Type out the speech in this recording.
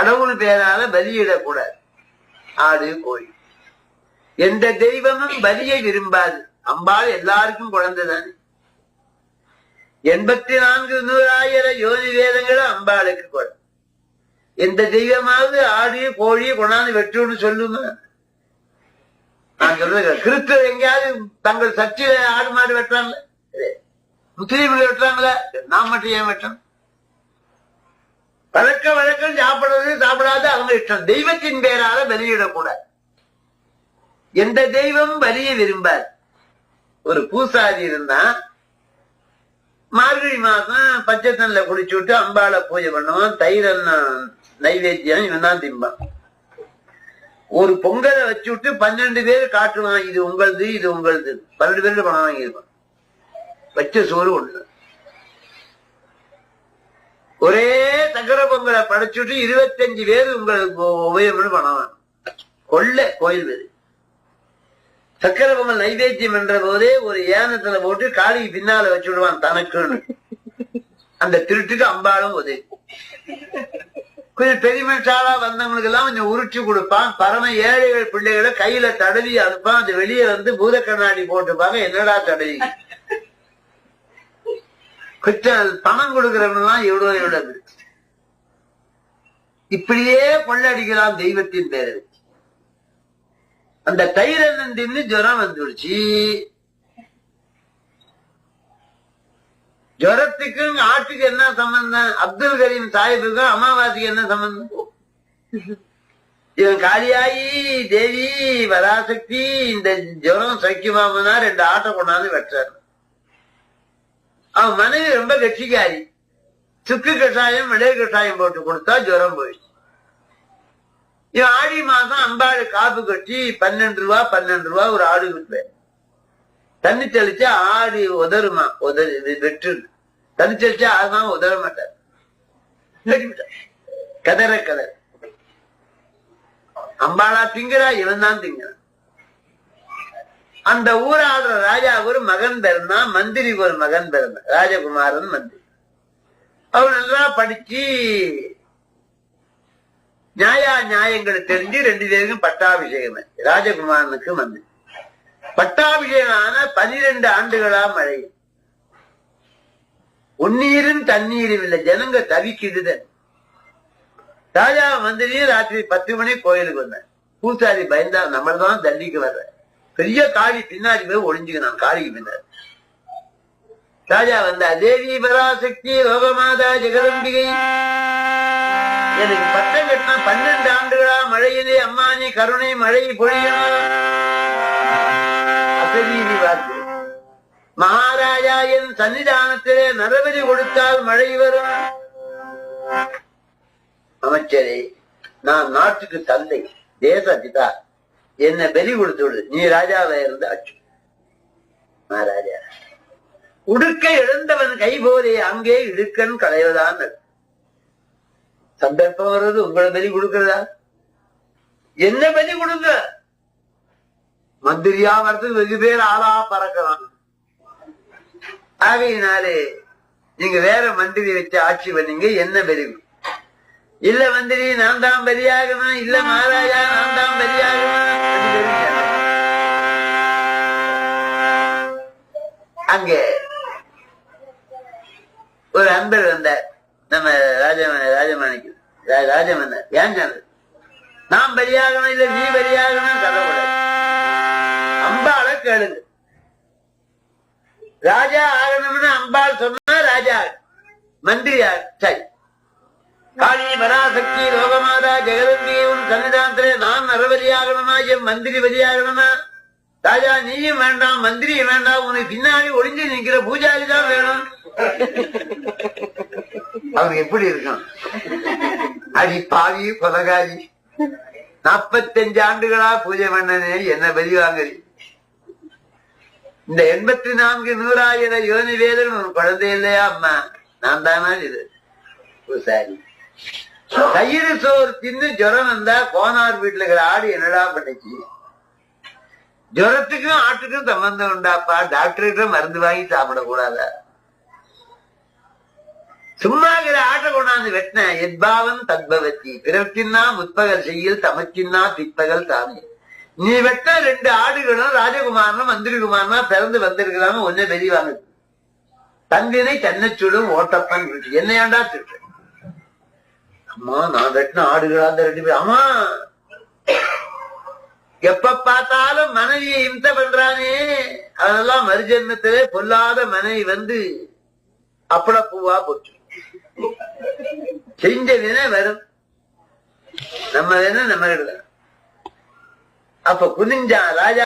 கடவுள் பேரால பலியிடக்கூடாது. ஆடு கோழி எந்த தெய்வமும் பலியை விரும்பாது. அம்பாள் எல்லாருக்கும் குழந்தைதானே. 84,100,000 யோனி வேதங்களும் அம்பாளுக்கு குழந்தை. எந்த தெய்வமாவது ஆடு கோழியை கொண்டாந்து வெட்டுன்னு சொல்லுங்க. நான் சொல்றது கிறிஸ்தவ எங்கேயாவது தங்கள் சர்ச்சையில ஆடு மாடு வெட்டுறாங்களா? முஸ்லீம்கள் வெட்டுறாங்களா? நாம் மட்டும் ஏன் வெட்டணும்? பழக்க வழக்கம் சாப்பிடுறது சாப்பிடாது அவங்க இஷ்டம். தெய்வத்தின் பேரால பலியிடக்கூடாது. எந்த தெய்வமும் பலியை விரும்பாது. ஒரு பூசாரி இருந்தா மார்கழி மாசம் பச்சை தண்ணில குடிச்சு விட்டு அம்பாளை பூஜை பண்ணுவான். தயிரன் நைவேத்தியம் இவன் தான் திம்பான். ஒரு பொங்கலை வச்சு விட்டு 12 பேர் காட்டுவான், இது உங்களது இது உங்களது. 12 பேருக்கு பணம் வாங்கியிருப்பான். வச்ச சோறு ஒண்ணு. ஒரே சக்கர பொங்கலை படைச்சுட்டு 25 பேர் உங்களுக்கு உபயோகம்னு பணம் வாங்க. கொள்ள கோயில் பேரு சக்கர பொங்கல் நைவேத்தியம் என்ற போதே ஒரு ஏனத்துல போட்டு காளிக்கு பின்னால வச்சு விடுவான் தனக்குன்னு. அந்த திருட்டுக்கு அம்பாளும் உதவி. கொஞ்சம் பெருமைச்சாலா வந்தவங்களுக்கு எல்லாம் கொஞ்சம் உருட்டி கொடுப்பான். பரம ஏழைகள் பிள்ளைகளை கையில தடவி அனுப்பான். அது வெளியே வந்து பூத கண்ணாடி போட்டுப்பாங்க. என்னடா தடவி கொஞ்சம் பணம் கொடுக்கறவங்கலாம் எவ்வளவு எவ்வளவு. இப்படியே கொள்ளடிக்கலாம் தெய்வத்தின் பேரு. அந்த தயிரன் தின்னு ஜுரம் வந்துடுச்சு. ஜுரத்துக்கும் ஆட்டுக்கு என்ன சம்பந்தம்? அப்துல் கரீம் சாஹிபுக்கும் அமாவாசைக்கு என்ன சம்பந்தம்? இவன் காளியாயி தேவி வராசக்தி இந்த ஜுரம் சக்கியமாமனா 2 ஆட்டை கொண்டாந்து வெட்டாரு. அவன் மனைவி ரொம்ப கட்சிக்காரி. சுக்கு கஷாயம் மிளகு கஷாயம் போட்டு கொடுத்தா ஜுரம் போயிடுச்சு. இவன் ஆடி மாசம் அம்பாடு காப்பு கட்டி 12 ரூபா ஒரு ஆடு விற்பேன். தண்ணி தெளிச்சா ஆடு உதருமா? வெற்று. தண்ணி தெளிச்சா ஆடுமா? உதர மாட்டார். கதற கதற அம்பாளா திங்கிறா, இவன் தான் திங்கிறான். அந்த ஊர் ஆடுற ராஜா ஒரு மகன் பிறந்தான். மந்திரி ஒரு மகன் பிறந்தான். ராஜகுமாரன் மந்திரி. அவன் நல்லா படிச்சு நியாயங்களை தெரிஞ்சு 2 பேருக்கும் பட்டாபிஷேகம். ராஜகுமாரனுக்கு மந்திரி பட்டாபிஷேகம் ஆன 12 ஆண்டுகளா மழை. உன்னீரும் தண்ணீரும் இல்லை. ஜனங்க தவிக்குது. ராஜா மந்திரியும் ராத்திரி 10 மணி கோயிலுக்கு வந்தேன். பூசாரி பயந்தா நம்மளதான் தண்டிக்கு வர்ற. பெரிய காளி பின்னாடி போய் ஒளிஞ்சுக்கணும். காளிக்கு பின்னாடி ராஜா வந்தா, தேவி பராசக்தி லோகமாதா ஜெகதம்பிகை, எனக்கு பட்டம் கட்டினா 12 ஆண்டுகளா மழையிலே அம்மா நீ கருணை மழை பொழியணும். அசரீரி வாக்கு. மகாராஜா என் சன்னிதானத்திலே நரபலி கொடுத்தால் மழை வரும். அமைச்சரே, நான் நாட்டுக்கு தந்தை, தேச பிதா, என்ன பலி கொடுத்து விடு. நீ ராஜாவை இருந்து அச்சு. மகாராஜா, உடுக்க இழந்தவன் கை போதே அங்கே இடுக்கன் களைவதான். சந்தர்ப்பம் வர்றது உங்களை பலி கொடுக்கிறதா? என்ன பலி கொடுங்க? மந்திரியா வரதுக்கு வெகு பேர் ஆளா பறக்கலாம். ஆகையினாலே நீங்க வேற மந்திரி வச்சு ஆட்சி பண்ணீங்க. என்ன பலி? இல்ல மந்திரி நான் தான் பலியாகணும். இல்ல மகாராஜா நான் தான் பலியாகணும். அங்கே ஒரு அன்பர் வந்தார். நம்ம ராஜமணிக்கு ராஜமன்னர். ஏன் சொன்னது? நான் பலியாகணும் இல்ல நீ பலியாகணும் சொல்லக்கூடாது. அம்பாளை கேளுங்க. ராஜா ஆகணும்னு அம்பாள் சொன்னா ராஜா, மந்திரியா சரி. காளி பராசக்தி லோகமாதா ஜெகதம்பி உன் சன்னிதானத்திலே நான் நரபலியாகணுமா? என் மந்திரி பலியாகணுமா? ராஜா நீயும் வேண்டாம், மந்திரியும் வேண்டாம், உனக்கு பின்னாடி ஒளிஞ்சு நிக்கிற பூஜாரி தான் வேணும். அவருக்கு எப்படி இருக்கும்? அடி பாவி கொலகாரி, 45 ஆண்டுகளா பூஜை பண்ணனே, என்ன பலி வாங்கி? இந்த 84,100,000 யோனி வேதம் உன் குழந்தை இல்லையா? அம்மா நான் தானா இது பூசாரி. தயிர் சோறு தின்னு ஜுரம் வந்தா கோனார் வீட்டுல இருக்கிற ஆடு என்னடா பண்ணிச்சு? ஜுரத்துக்கும் ஆட்டுக்கும் சம்பந்தம் உண்டாப்பா. டாக்டர்கிட்ட மருந்து வாங்கி சாப்பிடக்கூடாதா? சும்மாகிற ஆட்டை கொண்டாந்து வெட்டின எத்பாவன் தத்பவத்தி பிறர்க்கின்னா முற்பகல் செய்யில் தமக்கின்னா பிற்பகல் தானே. நீ வெட்ட 2 ஆடுகளும் ராஜகுமாரனும் மந்திரிகுமாரனா பிறந்து வந்திருக்கிறாங்க. ஒன்னே பெரியவாங்க தந்தினை தன்னச்சுடும் ஓட்டப்பன் என்னையாண்டா திட்ட. அம்மா நான் வெட்டின ஆடுகளா அந்த 2 பேர். ஆமா எப்ப பார்த்தாலும் மனைவியை இம்சை பண்றானே, அதெல்லாம் மறுஜென்மத்திலே பொல்லாத மனைவி வந்து அப்பள பூவா போச்சு. செஞ்ச வினை வரும், நம்ம வேணும் நம்ம. அப்ப குனிஞ்சா ராஜா